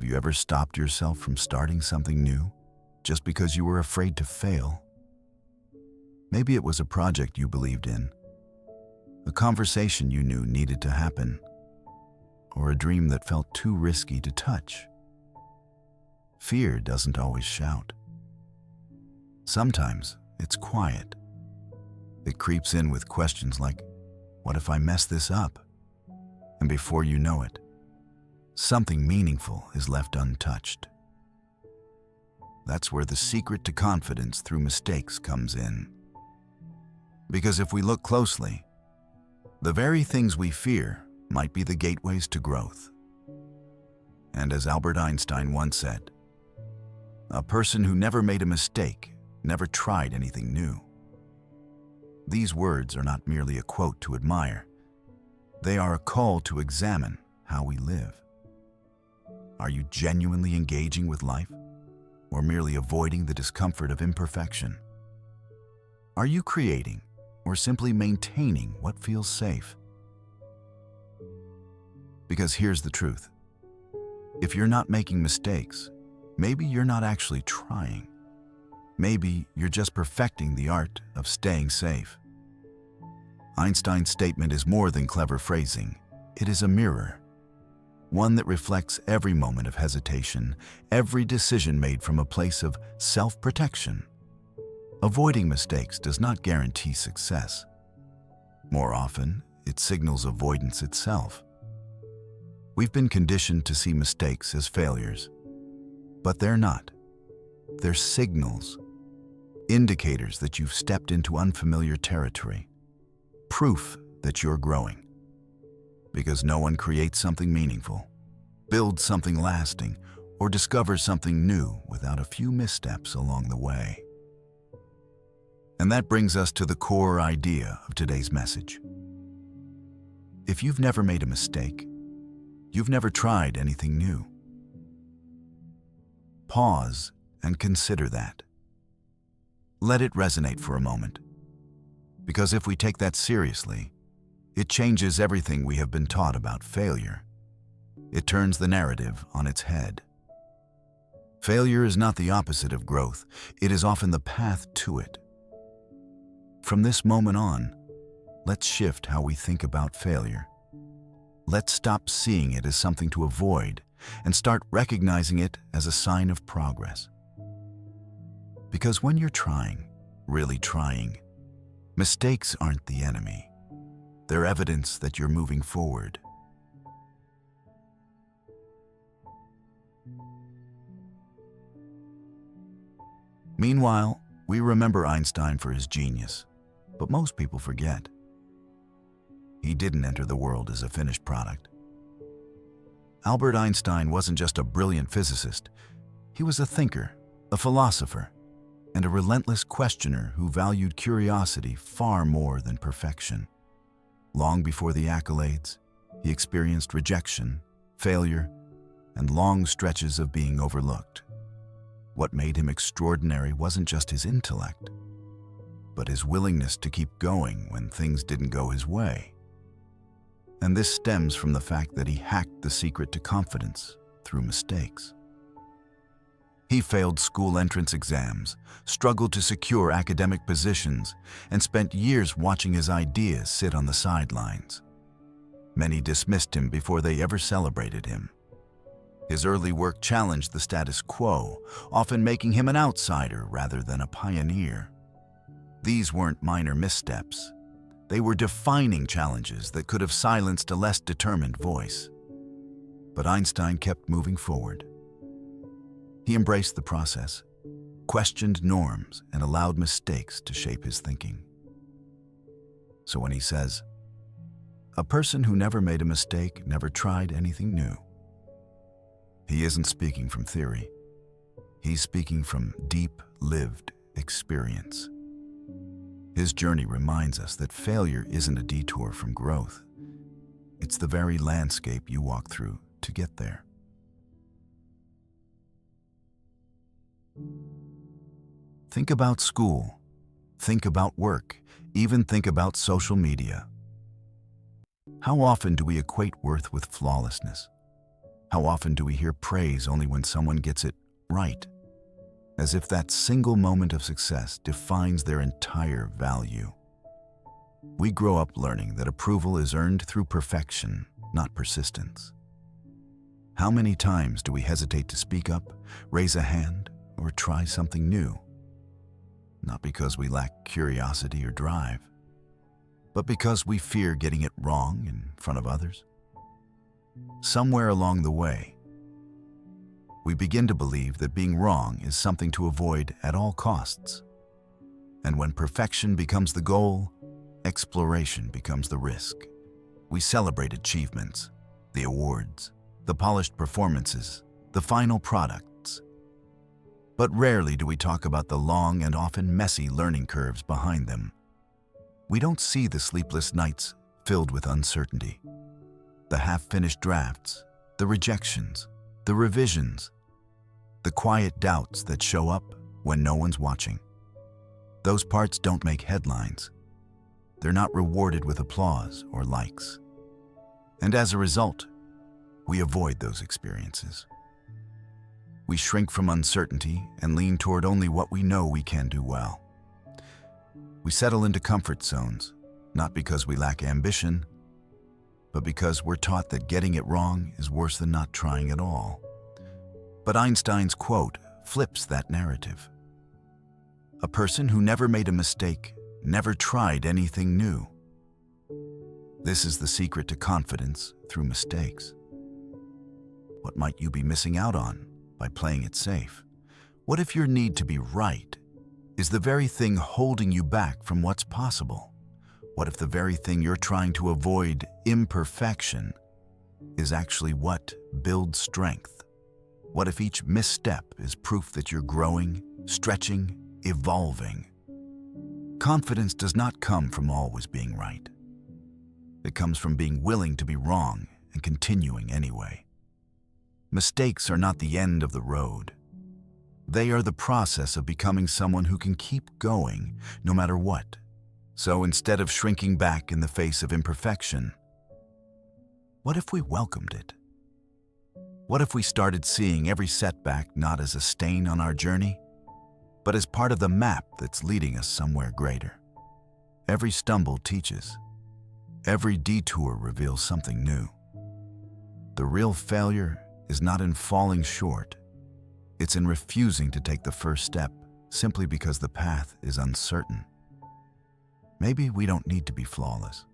you ever stopped yourself from starting something new just because you were afraid to fail? Maybe it was a project you believed in, a conversation you knew needed to happen, or a dream that felt too risky to touch. Fear doesn't always shout. Sometimes it's quiet. It creeps in with questions like, what if I mess this up? And before you know it, something meaningful is left untouched. That's where the secret to confidence through mistakes comes in. Because if we look closely, the very things we fear might be the gateways to growth. And as Albert Einstein once said, a person who never made a mistake never tried anything new. These words are not merely a quote to admire. They are a call to examine how we live. Are you genuinely engaging with life, or merely avoiding the discomfort of imperfection? Are you creating, or simply maintaining what feels safe? Because here's the truth. If you're not making mistakes, maybe you're not actually trying. Maybe you're just perfecting the art of staying safe. Einstein's statement is more than clever phrasing. It is a mirror, one that reflects every moment of hesitation, every decision made from a place of self-protection. Avoiding mistakes does not guarantee success. More often, it signals avoidance itself. We've been conditioned to see mistakes as failures, but they're not. They're signals, indicators that you've stepped into unfamiliar territory, proof that you're growing. Because no one creates something meaningful, builds something lasting, or discovers something new without a few missteps along the way. And that brings us to the core idea of today's message. If you've never made a mistake, you've never tried anything new. Pause and consider that. Let it resonate for a moment. Because if we take that seriously, it changes everything we have been taught about failure. It turns the narrative on its head. Failure is not the opposite of growth. It is often the path to it. From this moment on, let's shift how we think about failure. Let's stop seeing it as something to avoid and start recognizing it as a sign of progress. Because when you're trying, really trying, mistakes aren't the enemy. They're evidence that you're moving forward. Meanwhile, we remember Einstein for his genius, but most people forget. He didn't enter the world as a finished product. Albert Einstein wasn't just a brilliant physicist. He was a thinker, a philosopher, and a relentless questioner who valued curiosity far more than perfection. Long before the accolades, he experienced rejection, failure, and long stretches of being overlooked. What made him extraordinary wasn't just his intellect, but his willingness to keep going when things didn't go his way. And this stems from the fact that he hacked the secret to confidence through mistakes. He failed school entrance exams, struggled to secure academic positions, and spent years watching his ideas sit on the sidelines. Many dismissed him before they ever celebrated him. His early work challenged the status quo, often making him an outsider rather than a pioneer. These weren't minor missteps. They were defining challenges that could have silenced a less determined voice. But Einstein kept moving forward. He embraced the process, questioned norms, and allowed mistakes to shape his thinking. So when he says, "A person who never made a mistake never tried anything new," he isn't speaking from theory. He's speaking from deep, lived experience. His journey reminds us that failure isn't a detour from growth. It's the very landscape you walk through to get there. Think about school. Think about work. Even think about social media. How often do we equate worth with flawlessness? How often do we hear praise only when someone gets it right, as if that single moment of success defines their entire value? We grow up learning that approval is earned through perfection, not persistence. How many times do we hesitate to speak up, raise a hand, or try something new? Not because we lack curiosity or drive, but because we fear getting it wrong in front of others. Somewhere along the way, we begin to believe that being wrong is something to avoid at all costs. And when perfection becomes the goal, exploration becomes the risk. We celebrate achievements, the awards, the polished performances, the final products. But rarely do we talk about the long and often messy learning curves behind them. We don't see the sleepless nights filled with uncertainty, the half-finished drafts, the rejections, the revisions, the quiet doubts that show up when no one's watching. Those parts don't make headlines. They're not rewarded with applause or likes. And as a result, we avoid those experiences. We shrink from uncertainty and lean toward only what we know we can do well. We settle into comfort zones, not because we lack ambition, but because we're taught that getting it wrong is worse than not trying at all. But Einstein's quote flips that narrative. A person who never made a mistake never tried anything new. This is the secret to confidence through mistakes. What might you be missing out on by playing it safe? What if your need to be right is the very thing holding you back from what's possible? What if the very thing you're trying to avoid, imperfection, is actually what builds strength? What if each misstep is proof that you're growing, stretching, evolving? Confidence does not come from always being right. It comes from being willing to be wrong and continuing anyway. Mistakes are not the end of the road. They are the process of becoming someone who can keep going no matter what. So instead of shrinking back in the face of imperfection, what if we welcomed it? What if we started seeing every setback not as a stain on our journey, but as part of the map that's leading us somewhere greater? Every stumble teaches. Every detour reveals something new. The real failure is not in falling short. It's in refusing to take the first step simply because the path is uncertain. Maybe we don't need to be flawless.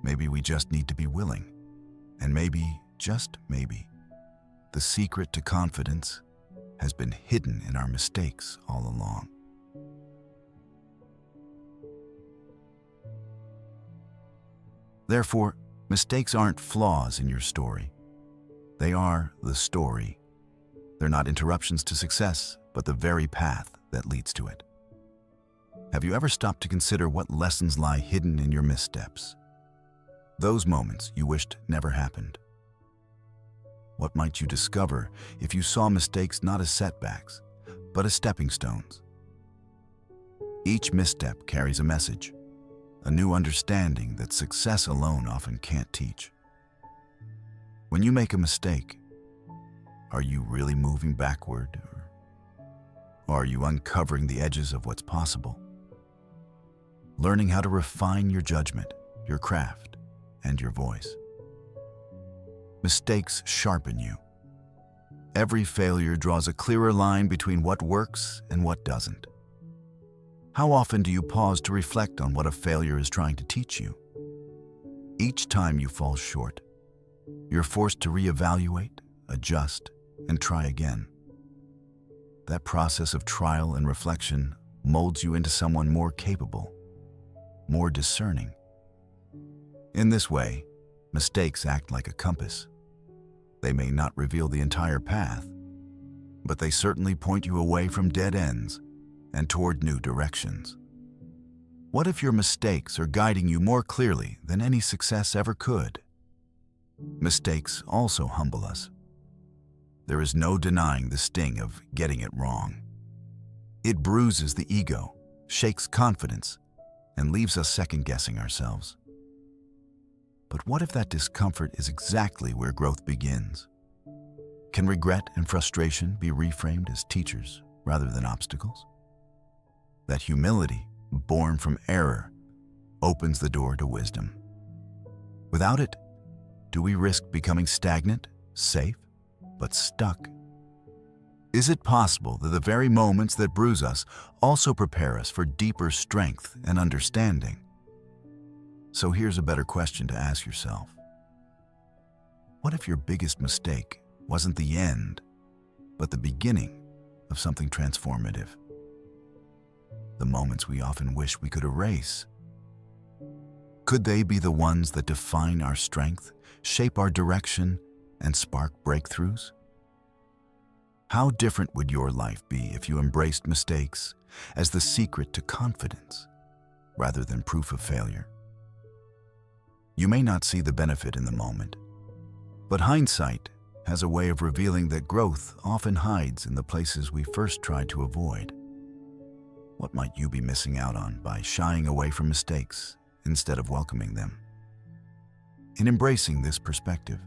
Maybe we just need to be willing. And maybe, just maybe, the secret to confidence has been hidden in our mistakes all along. Therefore, mistakes aren't flaws in your story. They are the story. They're not interruptions to success, but the very path that leads to it. Have you ever stopped to consider what lessons lie hidden in your missteps? Those moments you wished never happened. What might you discover if you saw mistakes not as setbacks, but as stepping stones? Each misstep carries a message, a new understanding that success alone often can't teach. When you make a mistake, are you really moving backward, or are you uncovering the edges of what's possible? Learning how to refine your judgment, your craft, and your voice. Mistakes sharpen you. Every failure draws a clearer line between what works and what doesn't. How often do you pause to reflect on what a failure is trying to teach you? Each time you fall short, you're forced to reevaluate, adjust, and try again. That process of trial and reflection molds you into someone more capable, more discerning. In this way, mistakes act like a compass. They may not reveal the entire path, but they certainly point you away from dead ends and toward new directions. What if your mistakes are guiding you more clearly than any success ever could? Mistakes also humble us. There is no denying the sting of getting it wrong. It bruises the ego, shakes confidence, and leaves us second-guessing ourselves. But what if that discomfort is exactly where growth begins? Can regret and frustration be reframed as teachers rather than obstacles? That humility, born from error, opens the door to wisdom. Without it, do we risk becoming stagnant, safe, but stuck? Is it possible that the very moments that bruise us also prepare us for deeper strength and understanding? So here's a better question to ask yourself. What if your biggest mistake wasn't the end, but the beginning of something transformative? The moments we often wish we could erase. Could they be the ones that define our strength, shape our direction, and spark breakthroughs? How different would your life be if you embraced mistakes as the secret to confidence rather than proof of failure? You may not see the benefit in the moment, but hindsight has a way of revealing that growth often hides in the places we first tried to avoid. What might you be missing out on by shying away from mistakes instead of welcoming them? In embracing this perspective,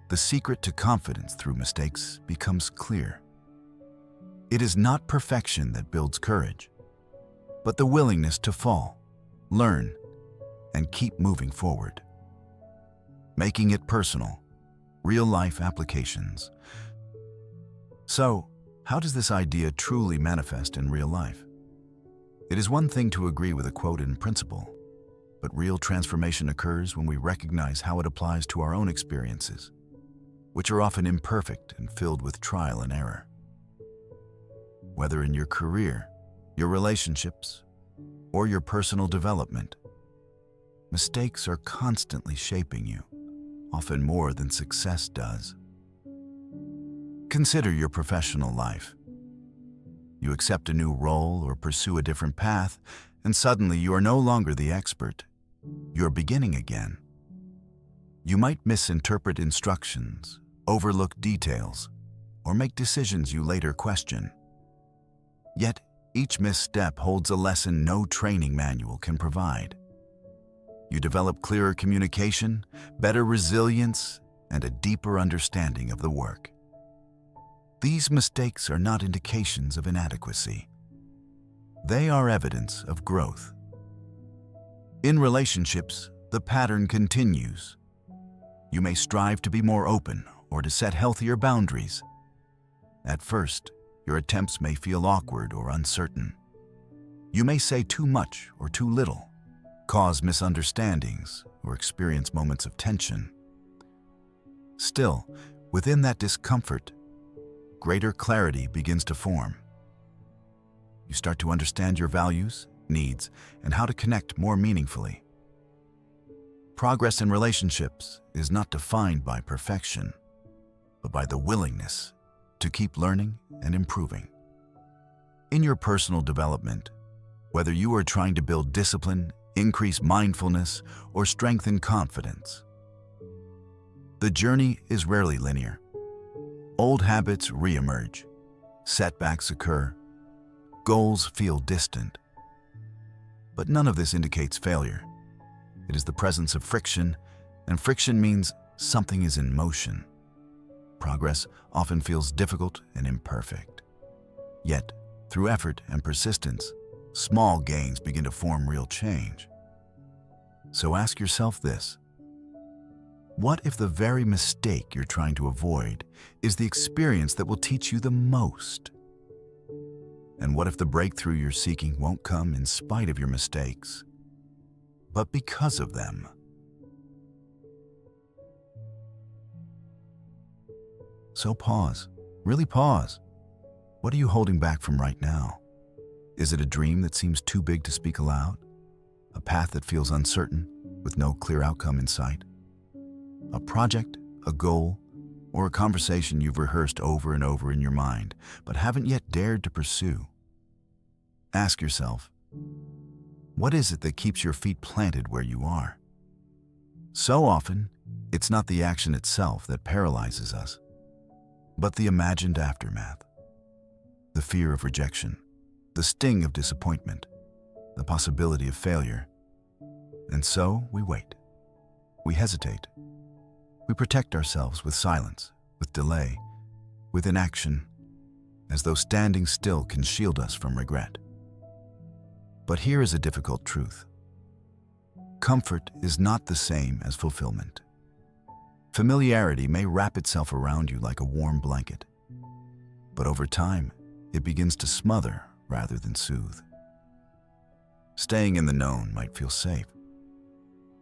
the secret to confidence through mistakes becomes clear. It is not perfection that builds courage, but the willingness to fall, learn, and keep moving forward. Making it personal, real-life applications. So, how does this idea truly manifest in real life? It is one thing to agree with a quote in principle, but real transformation occurs when we recognize how it applies to our own experiences, which are often imperfect and filled with trial and error. Whether in your career, your relationships, or your personal development, mistakes are constantly shaping you, often more than success does. Consider your professional life. You accept a new role or pursue a different path, and suddenly you are no longer the expert. You're beginning again. You might misinterpret instructions, overlook details, or make decisions you later question. Yet, each misstep holds a lesson no training manual can provide. You develop clearer communication, better resilience, and a deeper understanding of the work. These mistakes are not indications of inadequacy. They are evidence of growth. In relationships, the pattern continues. You may strive to be more open or to set healthier boundaries. At first, your attempts may feel awkward or uncertain. You may say too much or too little, cause misunderstandings, or experience moments of tension. Still, within that discomfort, greater clarity begins to form. You start to understand your values, needs, and how to connect more meaningfully. Progress in relationships is not defined by perfection, but by the willingness to keep learning and improving. In your personal development, whether you are trying to build discipline, increase mindfulness, or strengthen confidence, the journey is rarely linear. Old habits re-emerge, setbacks occur, goals feel distant. But none of this indicates failure. It is the presence of friction, and friction means something is in motion. Progress often feels difficult and imperfect. Yet, through effort and persistence, small gains begin to form real change. So ask yourself this: what if the very mistake you're trying to avoid is the experience that will teach you the most? And what if the breakthrough you're seeking won't come in spite of your mistakes, but because of them? So pause, really pause. What are you holding back from right now? Is it a dream that seems too big to speak aloud? A path that feels uncertain, with no clear outcome in sight? A project, a goal, or a conversation you've rehearsed over and over in your mind, but haven't yet dared to pursue? Ask yourself, what is it that keeps your feet planted where you are? So often, it's not the action itself that paralyzes us, but the imagined aftermath. The fear of rejection, the sting of disappointment, the possibility of failure. And so we wait. We hesitate. We protect ourselves with silence with delay, with inaction, as though standing still can shield us from regret. But here is a difficult truth. Comfort is not the same as fulfillment. Familiarity may wrap itself around you like a warm blanket, but over time, it begins to smother rather than soothe. Staying in the known might feel safe,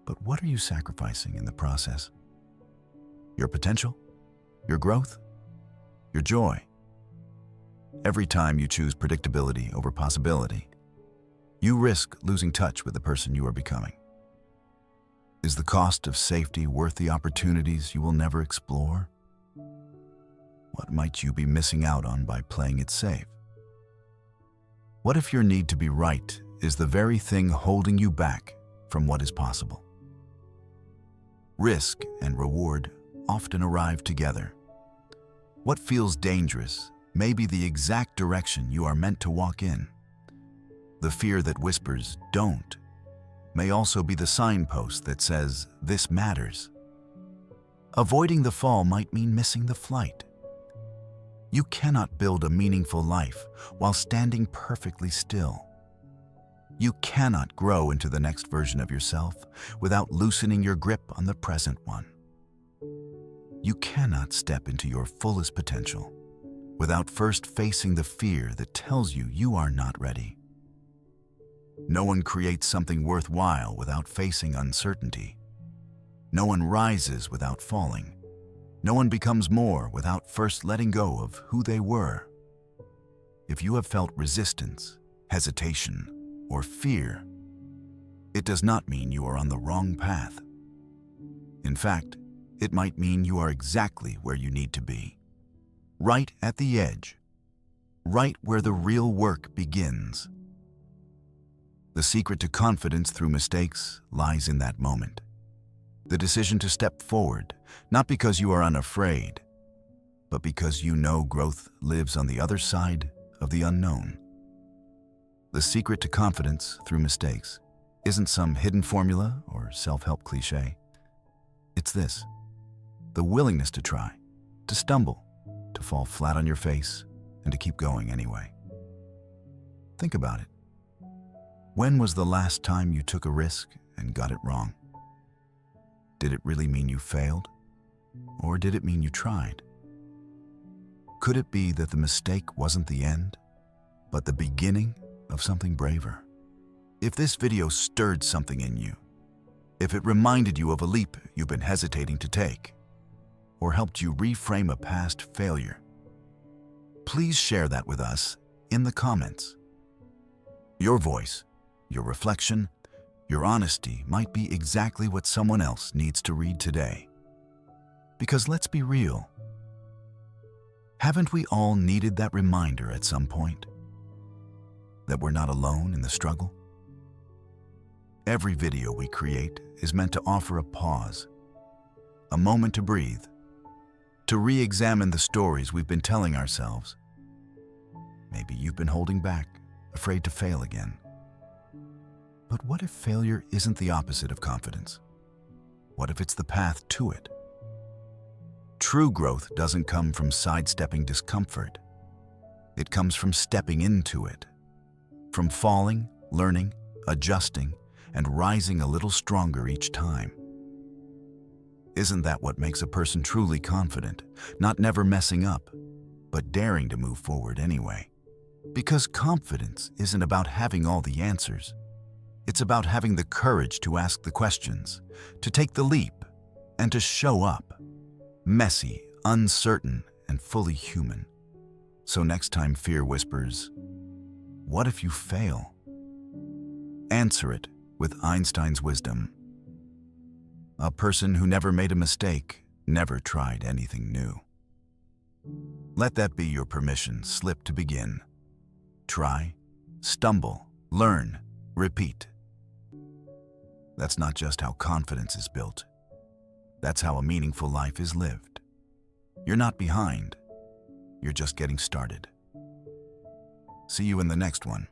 but what are you sacrificing in the process? Your potential? Your growth? Your joy? Every time you choose predictability over possibility, you risk losing touch with the person you are becoming. Is the cost of safety worth the opportunities you will never explore? What might you be missing out on by playing it safe? What if your need to be right is the very thing holding you back from what is possible? Risk and reward often arrive together. What feels dangerous may be the exact direction you are meant to walk in. The fear that whispers, "Don't," may also be the signpost that says, "This matters." Avoiding the fall might mean missing the flight. You cannot build a meaningful life while standing perfectly still. You cannot grow into the next version of yourself without loosening your grip on the present one. You cannot step into your fullest potential without first facing the fear that tells you you are not ready. No one creates something worthwhile without facing uncertainty. No one rises without falling. No one becomes more without first letting go of who they were. If you have felt resistance, hesitation, or fear, it does not mean you are on the wrong path. In fact, it might mean you are exactly where you need to be. Right at the edge. Right where the real work begins. The secret to confidence through mistakes lies in that moment. The decision to step forward, not because you are unafraid, but because you know growth lives on the other side of the unknown. The secret to confidence through mistakes isn't some hidden formula or self-help cliche. It's this: the willingness to try, to stumble, to fall flat on your face, and to keep going anyway. Think about it. When was the last time you took a risk and got it wrong? Did it really mean you failed? Or did it mean you tried? Could it be that the mistake wasn't the end, but the beginning of something braver? If this video stirred something in you, if it reminded you of a leap you've been hesitating to take, or helped you reframe a past failure, please share that with us in the comments. Your voice, your reflection, your honesty might be exactly what someone else needs to read today. Because let's be real, haven't we all needed that reminder at some point? That we're not alone in the struggle? Every video we create is meant to offer a pause, a moment to breathe, to re-examine the stories we've been telling ourselves. Maybe you've been holding back, afraid to fail again. But what if failure isn't the opposite of confidence? What if it's the path to it? True growth doesn't come from sidestepping discomfort. It comes from stepping into it, from falling, learning, adjusting, and rising a little stronger each time. Isn't that what makes a person truly confident? Not never messing up, but daring to move forward anyway. Because confidence isn't about having all the answers. It's about having the courage to ask the questions, to take the leap, and to show up. Messy, uncertain, and fully human. So next time fear whispers, "What if you fail?" Answer it with Einstein's wisdom. A person who never made a mistake never tried anything new. Let that be your permission slip to begin. Try, stumble, learn, repeat. That's not just how confidence is built. That's how a meaningful life is lived. You're not behind. You're just getting started. See you in the next one.